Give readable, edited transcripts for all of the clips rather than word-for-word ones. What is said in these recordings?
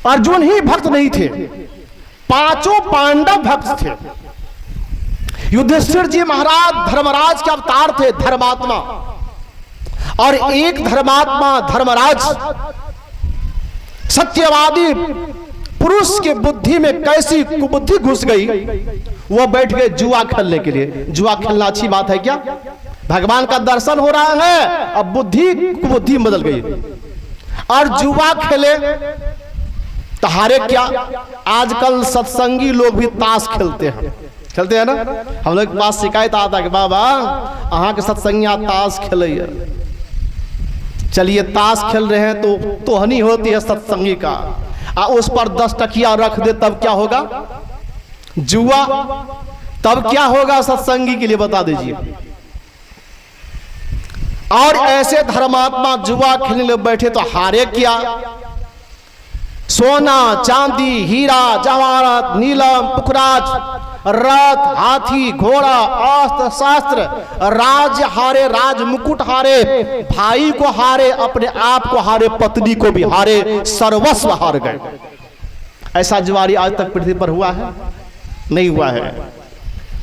अर्जुन ही भक्त नहीं थे, पांचों पांडव भक्त थे। युधिष्ठिर जी महाराज धर्मराज के अवतार थे, धर्मात्मा। और एक धर्मात्मा धर्मराज सत्यवादी पुरुष के बुद्धि में कैसी कुबुद्धि घुस गई, वो बैठ गए जुआ खेलने के लिए। जुआ खेलना अच्छी बात है क्या? भगवान का दर्शन हो रहा है, अब बुद्धि कुबुद्धि बदल गई और जुआ खेले तो हारे क्या? आजकल सत्संगी लोग भी ताश खेलते हैं ना। हम लोग के पास शिकायत आता है कि बाबा अहाँ के सत्संगिया ताश खेले। चलिए ताश खेल रहे हैं तो हानि होती है सत्संगी का, उस पर 10 टकिया रख दे तब क्या होगा? जुआ। तब क्या होगा सत्संगी के लिए बता दीजिए। और ऐसे धर्मात्मा जुआ खेलने में बैठे तो हारे क्या? सोना चांदी हीरा जवाहरात नीलम पुखराज रथ हाथी घोड़ा अस्त्र शास्त्र राज हारे, राज मुकुट हारे, भाई को हारे, अपने आप को हारे, पत्नी को भी हारे, सर्वस्व हार गए। ऐसा जुआरी आज तक पृथ्वी पर हुआ है? नहीं हुआ है।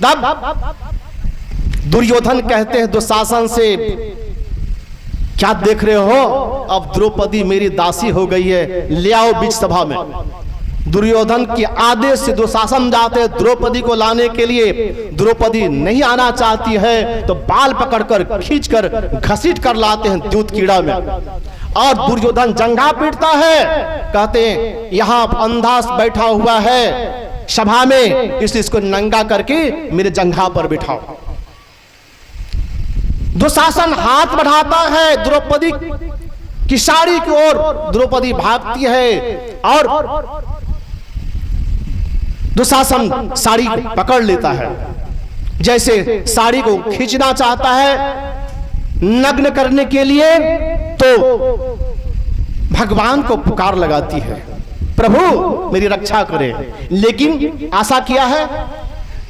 तब दुर्योधन कहते हैं दुशासन से, क्या देख रहे हो? अब द्रौपदी मेरी दासी हो गई है, ले आओ बीच सभा में। दुर्योधन के आदेश से दुशासन जाते हैं द्रौपदी को लाने के लिए। द्रौपदी नहीं आना चाहती है तो बाल पकड़कर खींचकर घसीट कर लाते हैं दूध कीड़ा में। और दुर्योधन जंघा पीटता है, कहते हैं यहां अंधा बैठा हुआ है सभा में, इसको नंगा करके मेरे जंघा पर बिठाओ। दुशासन हाथ बढ़ाता है द्रौपदी की साड़ी की ओर, द्रौपदी भागती है और दुशासन साड़ी पकड़ लेता है। जैसे साड़ी को खींचना चाहता है नग्न करने के लिए, तो भगवान को पुकार लगाती है, प्रभु मेरी रक्षा करे। लेकिन आशा किया है,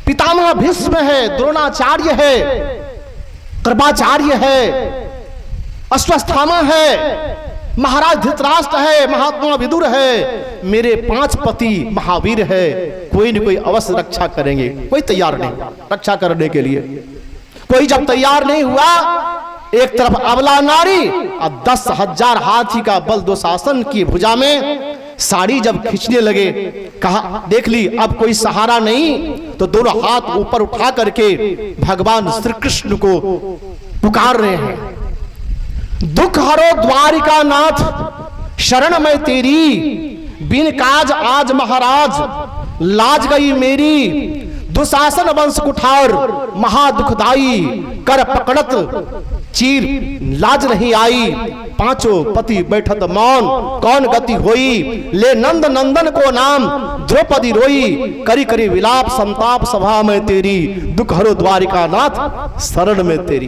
पितामह भीष्म है, द्रोणाचार्य है, कृपाचार्य है, अश्वत्थामा है, महाराज धृतराष्ट्र है, महात्मा विदुर है, मेरे 5 पति महावीर है, कोई न कोई अवश्य रक्षा करेंगे। कोई तैयार नहीं रक्षा करने के लिए। कोई जब तैयार नहीं हुआ, एक तरफ अबला नारी और 10,000 हाथी का बल दुशासन की भुजा में, साड़ी जब खींचने लगे, कहा देख ली अब कोई सहारा नहीं, तो दोनों हाथ ऊपर उठा करके भगवान श्री कृष्ण को पुकार रहे हैं, दुख हरो द्वारिका नाथ शरण में तेरी, बिन काज आज महाराज लाज गई मेरी, दुशासन वंश कुठार महादुखदाई, कर पकड़त चीर लाज नहीं आई, पांचों पति बैठत मौन कौन गति होई, ले नंद नंदन को नाम द्रौपदी रोई, करी करी विलाप संताप सभा में तेरी, दुख हरो द्वारिका नाथ शरण में तेरी।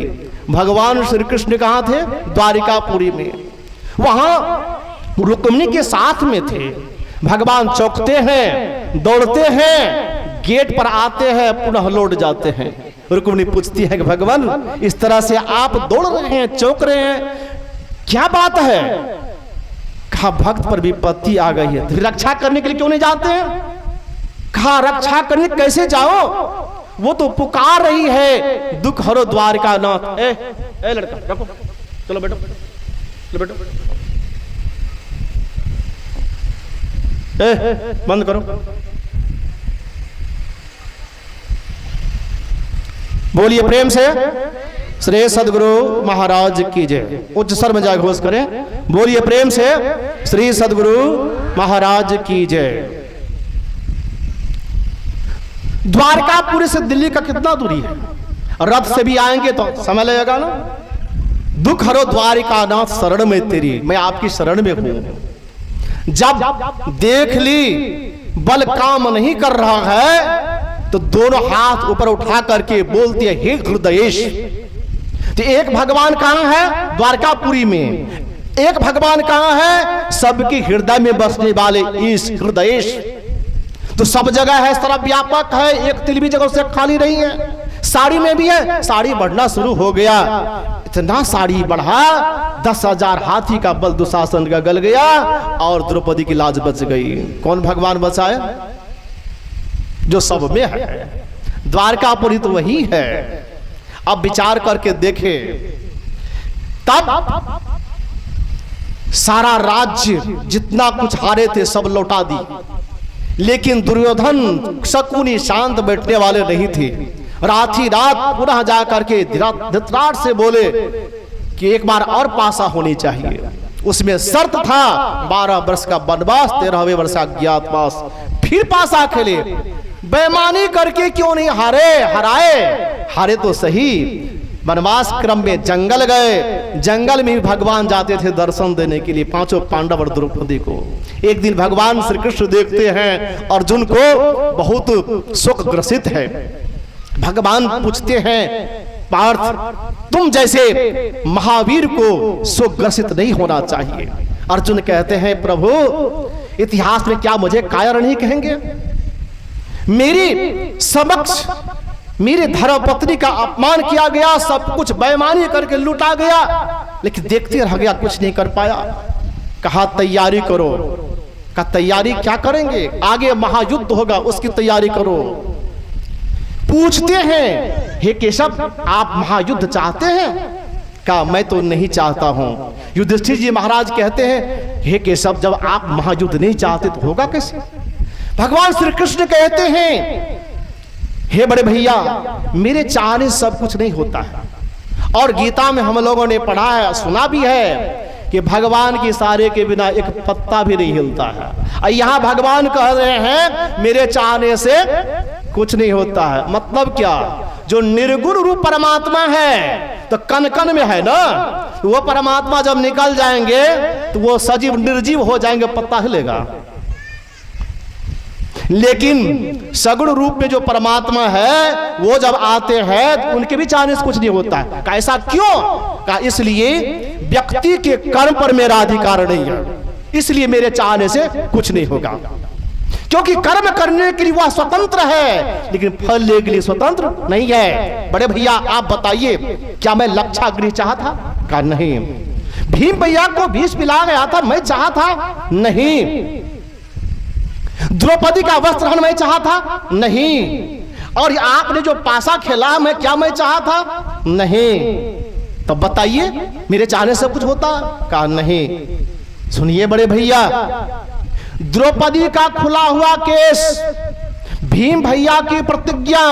भगवान श्री कृष्ण कहाँ थे? द्वारिकापुरी में। वहां रुक्मिणी के साथ में थे। भगवान चौंकते हैं, दौड़ते हैं, गेट पर आते हैं, पुनः लौट जाते हैं। रुक्मिणी पूछती है कि भगवान इस तरह से आप दौड़ रहे हैं, चौंक रहे हैं, क्या बात है? कहा भक्त पर विपत्ति आ गई है, रक्षा करने के लिए क्यों नहीं जाते हैं? कहा रक्षा करने कैसे जाओ, वो तो पुकार रही है दुख हरो द्वारिका नाथ। ए लड़का रखो, चलो बैठो, चलो बैठो, बंद करो। बोलिए प्रेम से श्री सदगुरु महाराज की जय। उच्च स्वर में जाकर घोष करें, बोलिए प्रेम से श्री सदगुरु महाराज की जय। द्वारकापुरी से दिल्ली का कितना दूरी है? रथ से भी आएंगे तो समय लगेगा ना। दुख हरो द्वारिका नाथ शरण में तेरी, मैं आपकी शरण में हूं। जब देख ली बल काम नहीं कर रहा है, तो दोनों हाथ ऊपर उठा करके बोलती है हे हृदयेश। तो एक भगवान कहां है? द्वारकापुरी में। एक भगवान कहां है? सबके हृदय में बसने वाले इस हृदयेश। तो सब जगह है, सर्वव्यापक है, एक तिल भी जगह से खाली नहीं है। साड़ी में भी है, साड़ी बढ़ना शुरू हो गया। इतना साड़ी बढ़ा 10,000 हाथी का बल दुशासन का गल गया और द्रौपदी की लाज बच गई। कौन भगवान बचाए? जो सब में है, द्वारकापुरी तो वही है। अब विचार करके देखे, तब सारा राज्य जितना कुछ हारे थे सब लौटा दी, लेकिन दुर्योधन शकुनी शांत बैठने वाले नहीं थे। रात ही रात पुनः जा करके धृतराष्ट्र से बोले कि एक बार और पासा होनी चाहिए। उसमें शर्त था 12 वर्ष का वनवास, 13वें वर्ष का अज्ञातवास। फिर पासा खेले, बेईमानी करके क्यों नहीं हारे तो सही। वनवास क्रम में जंगल गए, जंगल में भी भगवान जाते थे दर्शन देने के लिए, 5 पांडव और द्रौपदी को। एक दिन भगवान श्री कृष्ण देखते हैं अर्जुन को बहुत शोक ग्रसित है। भगवान पूछते हैं, पार्थ तुम जैसे महावीर को शोक ग्रसित नहीं होना चाहिए। अर्जुन कहते हैं, प्रभु इतिहास में क्या मुझे कायर नहीं कहेंगे? मेरी समक्ष मेरे धर्मपत्नी का अपमान किया गया, सब कुछ बेईमानी करके लूटा गया, लेकिन देखते रह गया, कुछ नहीं कर पाया। कहा तैयारी करो। कहा तैयारी क्या करेंगे? आगे महायुद्ध होगा, उसकी तैयारी करो। पूछते हैं, हे केशव आप महायुद्ध चाहते हैं? कहा मैं तो नहीं चाहता हूं। युधिष्ठिर जी महाराज कहते हैं, हे केशव जब आप महायुद्ध नहीं चाहते तो होगा कैसे? भगवान श्री कृष्ण कहते हैं, हे बड़े भैया मेरे चाहने सब कुछ नहीं होता है। और गीता में हम लोगों ने पढ़ा है, सुना भी है कि भगवान के इशारे के बिना एक पत्ता भी नहीं हिलता है। और यहाँ भगवान कह रहे हैं मेरे चाहने से कुछ नहीं होता है। मतलब क्या? जो निर्गुण रूप परमात्मा है तो कण कण में है ना, वो परमात्मा जब निकल जाएंगे तो वो सजीव निर्जीव हो जाएंगे, पत्ता हिलेगा। लेकिन सगुण रूप में जो परमात्मा है वो जब आते हैं तो उनके भी चाहने से कुछ नहीं होता है। ऐसा क्यों? कहा इसलिए व्यक्ति के कर्म पर मेरा अधिकार नहीं है, इसलिए मेरे चाहने से कुछ नहीं होगा। क्योंकि कर्म करने के लिए वह स्वतंत्र है, लेकिन फल लेने के लिए स्वतंत्र नहीं है। बड़े भैया आप बताइए, क्या मैं लक्षाग्नि चाहा था? कहा नहीं। भीम भैया को विष पिला गया था, मैं चाहा था? नहीं। द्रौपदी का वस्त्रहरण मैं चाहा था? नहीं। और आपने जो पासा खेला मैं चाहा था? नहीं। तब बताइए मेरे चाहने से कुछ होता? कहा नहीं। सुनिए बड़े भैया, द्रौपदी का खुला हुआ केस, भीम भैया की प्रतिज्ञा,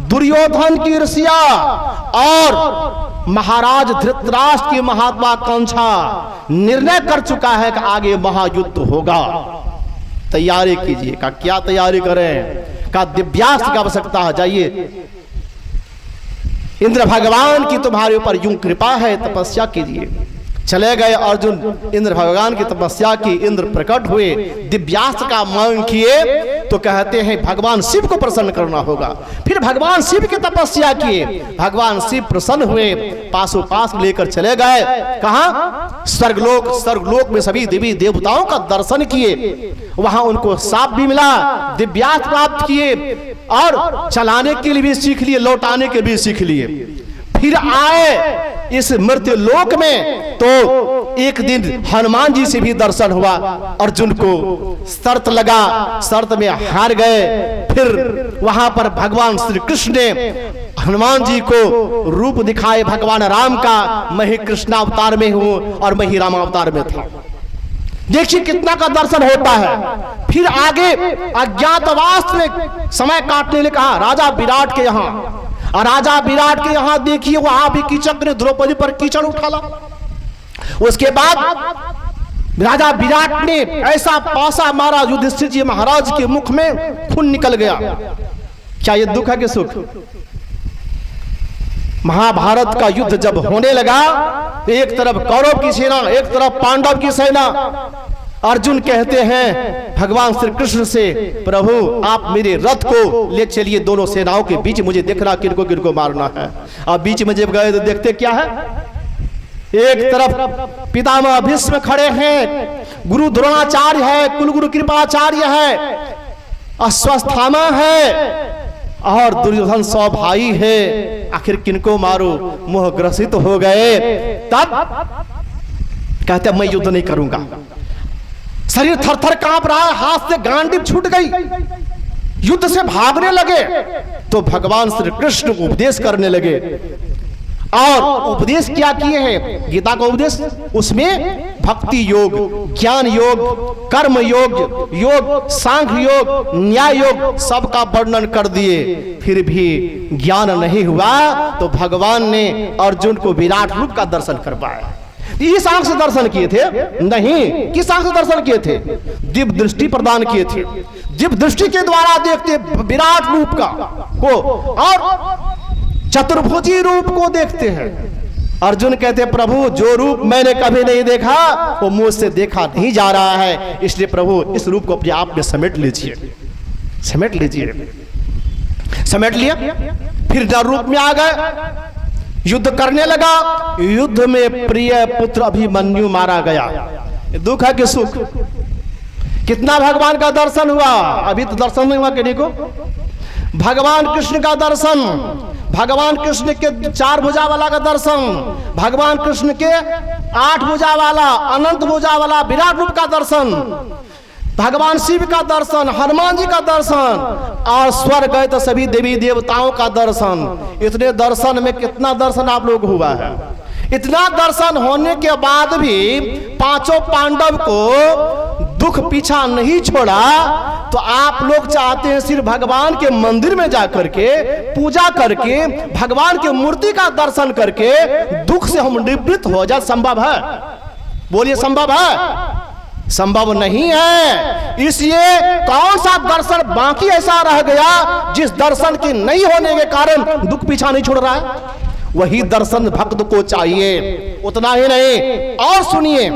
दुर्योधन की ईर्ष्या और महाराज धृतराष्ट्र की महत्वाकांक्षा निर्णय कर चुका है कि आगे महायुद्ध होगा। तैयारी कीजिए। का क्या तैयारी करें? का दिव्यास्त्र की आवश्यकता है, जाइए इंद्र भगवान की तुम्हारे ऊपर यूं कृपा है, तपस्या कीजिए। चले गए अर्जुन, इंद्र भगवान की तपस्या की, इंद्र प्रकट हुए, दिव्यास्त्र का मांग किए तो कहते हैं भगवान शिव को प्रसन्न करना होगा। फिर भगवान शिव की तपस्या किए, भगवान शिव प्रसन्न हुए, पास लेकर चले गए। कहां? स्वर्गलोक में सभी देवी देवताओं का दर्शन किए, वहां उनको साप भी मिला, दिव्यास्त्र प्राप्त किए और चलाने के लिए भी सीख लिए, लौटाने के भी सीख लिए। फिर आए इस मृत्यु लोक में तो एक दिन हनुमान जी से भी दर्शन हुआ। अर्जुन को शर्त लगा, शर्त में हार गए। फिर वहां पर भगवान श्री कृष्ण ने हनुमान जी को रूप दिखाए भगवान राम का, मैं ही कृष्ण अवतार में हूं और मैं ही राम अवतार में था। देखिए कितना का दर्शन होता है। फिर आगे अज्ञातवास में समय काटने ने कहा राजा विराट के यहाँ, और राजा विराट के यहाँ देखिए वहां भी कीचक ने द्रौपदी पर कीचड़ उठाला। उसके बाद राजा विराट ने ऐसा पासा मारा युधिष्ठिर जी महाराज के मुख में खून निकल गया। क्या ये दुख है कि सुख? महाभारत का युद्ध जब होने लगा, एक तरफ कौरव की सेना, एक तरफ पांडव की सेना। अर्जुन कहते हैं भगवान श्री कृष्ण से, प्रभु आप मेरे रथ को ले चलिए दोनों सेनाओं के बीच, मुझे देखना किनको मारना है। अब बीच में जब गए तो देखते क्या है, एक तरफ पितामह भीष्म खड़े हैं, गुरु द्रोणाचार्य है, कुलगुरु कृपाचार्य है, अश्वत्थामा है, और दुर्योधन 100 भाई है, आखिर किनको मारो, मोह ग्रसित हो गए। तब कहते मैं युद्ध नहीं करूंगा। शरीर थर-थर कांप रहा है, हाथ से गांडीव छूट गई, युद्ध से भागने लगे। तो भगवान श्री कृष्ण उपदेश करने लगे। और उपदेश क्या किए हैं? गीता का उपदेश, उसमें भक्ति योग, ज्ञान योग, कर्म योग, योग सांख्य योग, न्याय योग सबका वर्णन कर दिए। फिर भी ज्ञान नहीं हुआ तो भगवान ने अर्जुन को विराट रूप का दर्शन करवाया। इस आंख से दर्शन किए थे नहीं, किस आंख से दर्शन किए थे? दिव्य दृष्टि प्रदान किए थे। दिव्य दृष्टि के द्वारा देखते विराट रूप का को और चतुर्भुजी रूप को देखते हैं। अर्जुन कहते प्रभु जो रूप मैंने कभी नहीं देखा वो मुझसे देखा नहीं जा रहा है, इसलिए प्रभु इस रूप को अपने आप में समेट लीजिए, समेट लीजिए। समेट लिया, फिर नर रूप में आ गए, युद्ध करने लगा। युद्ध में प्रिय पुत्र अभिमन्यु मारा गया। दुख है कि सुख? कितना भगवान का दर्शन हुआ? अभी तो दर्शन नहीं हुआ किसी को। भगवान कृष्ण का दर्शन, भगवान कृष्ण के 4 भुजा वाला का दर्शन, भगवान कृष्ण के 8 भुजा वाला, अनंत भुजा वाला विराट रूप का दर्शन, भगवान शिव का दर्शन, हनुमान जी का दर्शन, और स्वर्ग गए तो सभी देवी देवताओं का दर्शन। इतने दर्शन में कितना दर्शन आप लोग हुआ है? इतना दर्शन होने के बाद भी 5 पांडव को दुख पीछा नहीं छोड़ा। तो आप लोग चाहते हैं सिर्फ भगवान के मंदिर में जाकर के पूजा करके भगवान की मूर्ति का दर्शन करके दुख से हम निवृत्त हो जाए? संभव है? बोलिए संभव है? संभव नहीं है। इसलिए कौन सा दर्शन बाकी ऐसा रह गया जिस दर्शन के नहीं होने के कारण दुख पीछा नहीं छोड़ रहा है? वही दर्शन भक्त को चाहिए। उतना ही नहीं, और सुनिए,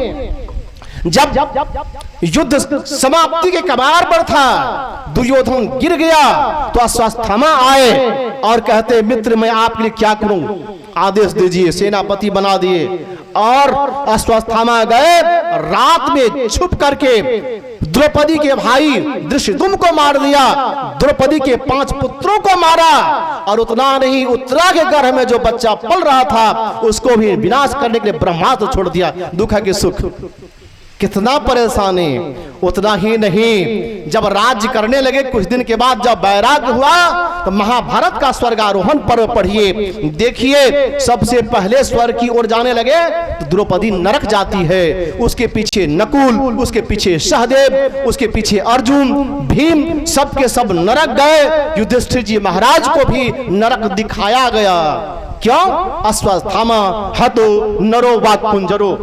जब युद्ध समाप्ति के कगार पर था, दुर्योधन गिर गया तो अश्वत्थामा आए और कहते मित्र मैं आपके लिए क्या करूं, आदेश दीजिए। सेनापति बना दिए और अश्वत्थामा गए, रात में छुप करके द्रौपदी के भाई धृष्टद्युम्न को मार दिया, द्रौपदी के 5 पुत्रों को मारा, और उतना नहीं, उत्तरा के गर्भ में जो बच्चा पल रहा था उसको भी विनाश करने के लिए ब्रह्मास्त्र छोड़ दिया। दुख है कि सुख? कितना परेशानी। उतना ही नहीं, जब राज्य करने लगे कुछ दिन के बाद जब वैराग्य हुआ तो महाभारत का स्वर्गारोहण पर्व पढ़िए, देखिए सबसे पहले स्वर्ग की ओर जाने लगे तो द्रौपदी नरक जाती है, उसके पीछे नकुल, उसके पीछे सहदेव, उसके पीछे अर्जुन, भीम, सबके सब नरक गए। युधिष्ठिर जी महाराज को भी नरक दिखाया गया। क्यों? अश्वत्थामा हतो नरो वाक् कुंजरो,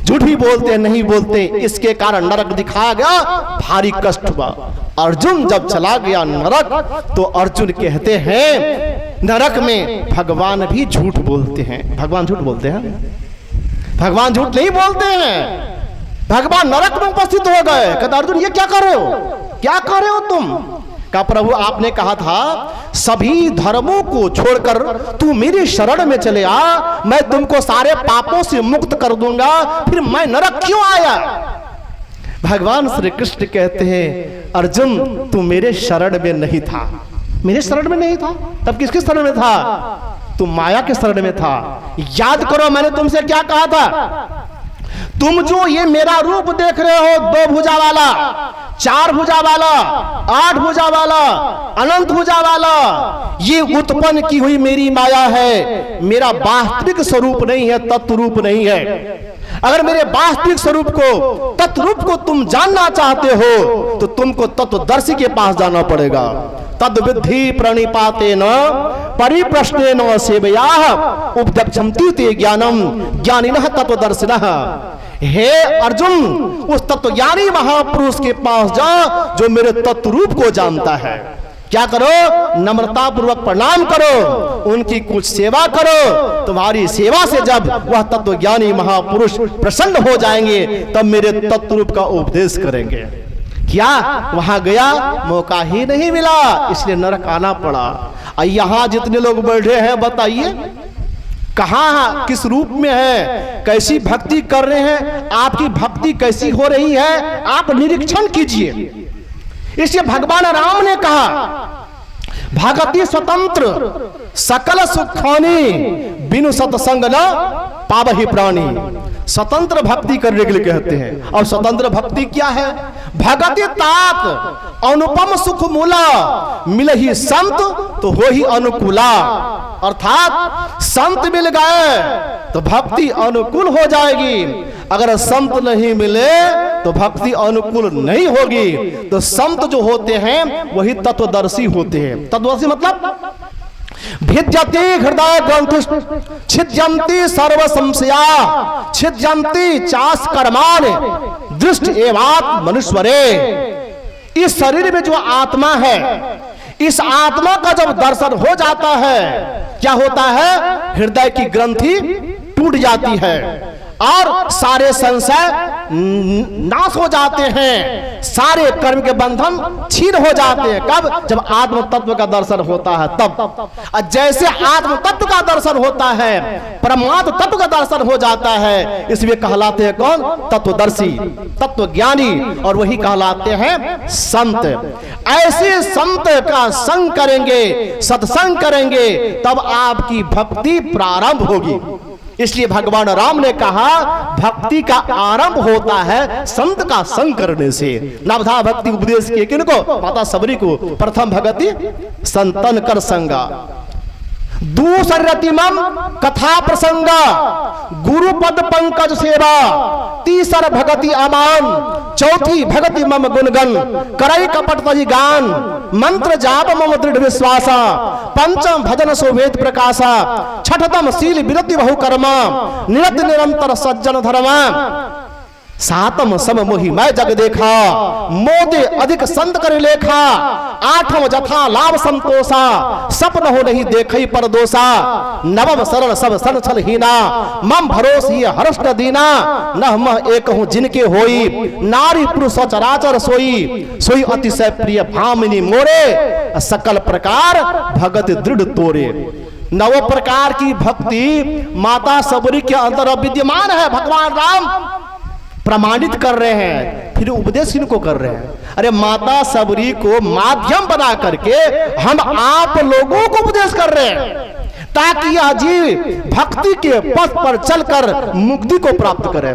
झूठ भी बोलते नहीं बोलते, इसके कारण नरक दिखाया गया, भारी कष्ट हुआ। अर्जुन जब चला गया नरक तो अर्जुन कहते हैं नरक में भगवान भी झूठ बोलते हैं। भगवान झूठ बोलते हैं? भगवान झूठ नहीं बोलते हैं। भगवान नरक में उपस्थित हो गए। कहते अर्जुन ये क्या कर रहे हो, क्या कर रहे हो तुम? का प्रभु आपने कहा था सभी धर्मों को छोड़कर तू मेरी शरण में चले आ, मैं तुमको सारे पापों से मुक्त कर दूंगा, फिर मैं नरक क्यों आया? भगवान श्री कृष्ण कहते हैं अर्जुन तू मेरे शरण में नहीं था। मेरे शरण में नहीं था तब किसके शरण में था? तू माया के शरण में था। याद करो मैंने तुमसे क्या कहा था? तुम जो ये मेरा रूप देख रहे हो, 2 भुजा वाला, 4 भुजा वाला, 8 भुजा वाला, अनंत भुजा वाला, ये उत्पन्न की हुई मेरी माया है, मेरा वास्तविक स्वरूप नहीं है, तत्व रूप नहीं है। अगर मेरे वास्तविक स्वरूप को, तत्व रूप को तुम जानना चाहते हो तो तुमको तत्वदर्शी के पास जाना पड़ेगा। तद विद्धि प्रणिपातेन परिप्रश्नेन सेवयाः उपदक्षन्ति ते ज्ञानम ज्ञानिनः तत्वदर्शिनः। हे अर्जुन, उस तत्वज्ञानी महापुरुष के पास जाओ जो मेरे तत्व रूप को जानता है। क्या करो? नम्रता पूर्वक प्रणाम करो, उनकी कुछ सेवा करो। तुम्हारी सेवा से जब वह तत्वज्ञानी महापुरुष प्रसन्न हो जाएंगे तब मेरे तत्व रूप का उपदेश करेंगे। क्या वहां गया, मौका ही नहीं मिला, इसलिए नरक आना पड़ा। यहां जितने लोग बैठे हैं बताइए कहां किस रूप में है, कैसी भक्ति कर रहे हैं, आपकी भक्ति कैसी हो रही है, आप निरीक्षण कीजिए। इसलिए भगवान राम ने कहा भगति स्वतंत्र सकल सुखानी, बिनु सत्संग न पावहि प्राणी। स्वतंत्र भक्ति करने के लिए कहते हैं। और स्वतंत्र भक्ति क्या है? भगति तात अनुपम सुख मूला, मिलहि संत तो हो ही अनुकूला। अर्थात संत मिल गए तो भक्ति अनुकूल हो जाएगी, अगर संत नहीं मिले तो भक्ति अनुकूल नहीं होगी। तो संत जो होते हैं वही तत्वदर्शी होते हैं। तत्वदर्शी मतलब भिद्यते हृदय ग्रंथि छिद्यन्ति सर्व संशया, छिद्यन्ति चास कर्मान दृष्ट एवात्म मनुष्वरे। इस शरीर में जो आत्मा है, इस आत्मा का जब दर्शन हो जाता है, क्या होता है? हृदय की ग्रंथि टूट जाती है और सारे संशय नाश हो जाते हैं, सारे कर्म के बंधन छीन हो जाते हैं। कब? जब आत्म तत्व का दर्शन होता है तब। जैसे आत्म तत्व का दर्शन होता है, परमात्म तत्व का दर्शन हो जाता है, इसलिए कहलाते हैं कौन? तत्वदर्शी, तत्वज्ञानी, और वही कहलाते हैं संत। ऐसे संत का संग करेंगे, सत्संग करेंगे, तब आपकी भक्ति प्रारंभ होगी। इसलिए भगवान राम ने कहा भक्ति का आरंभ होता है संत का संग करने से। नवधा भक्ति उपदेश किए किनको? माता सबरी को। प्रथम भगति संतन कर संगा, दूसरतिमम कथा प्रसंगा, गुरु पद पंकज सेवा, तीसर भगति अमान, चौथी भगति मम गुणगन, करई कपट तहि गान, मंत्र जाप मम दृढ़ विश्वासा, पंचम भजन सो वेद प्रकाशा, छठतम शील विरति बहु कर्मा, निरत निरंतर सज्जन धर्मा, सातम सम मोहि मैं जग देखा, मोदे अधिक संत कर लेखा, आठम जथा लाभ संतोषा, सपन हो नहीं देखई पर दोषा, नवम सरल सब सन छल हीना, मम भरोस ही हर्ष न दीना, न मह एक हूँ जिनके होई, नारी पुरुष चराचर सोई, सोई अतिशय प्रिय भामिनी मोरे, सकल प्रकार भगत दृढ़ तोरे। नव प्रकार की भक्ति माता सबरी के अंदर विद्यमान है। भगवान राम प्रमाणित कर रहे हैं, फिर उपदेश इनको कर रहे हैं। अरे माता सबरी को माध्यम बना करके हम आप लोगों को उपदेश कर रहे हैं, ताकि यह जीव भक्ति के पथ पर चलकर मुक्ति को प्राप्त करे।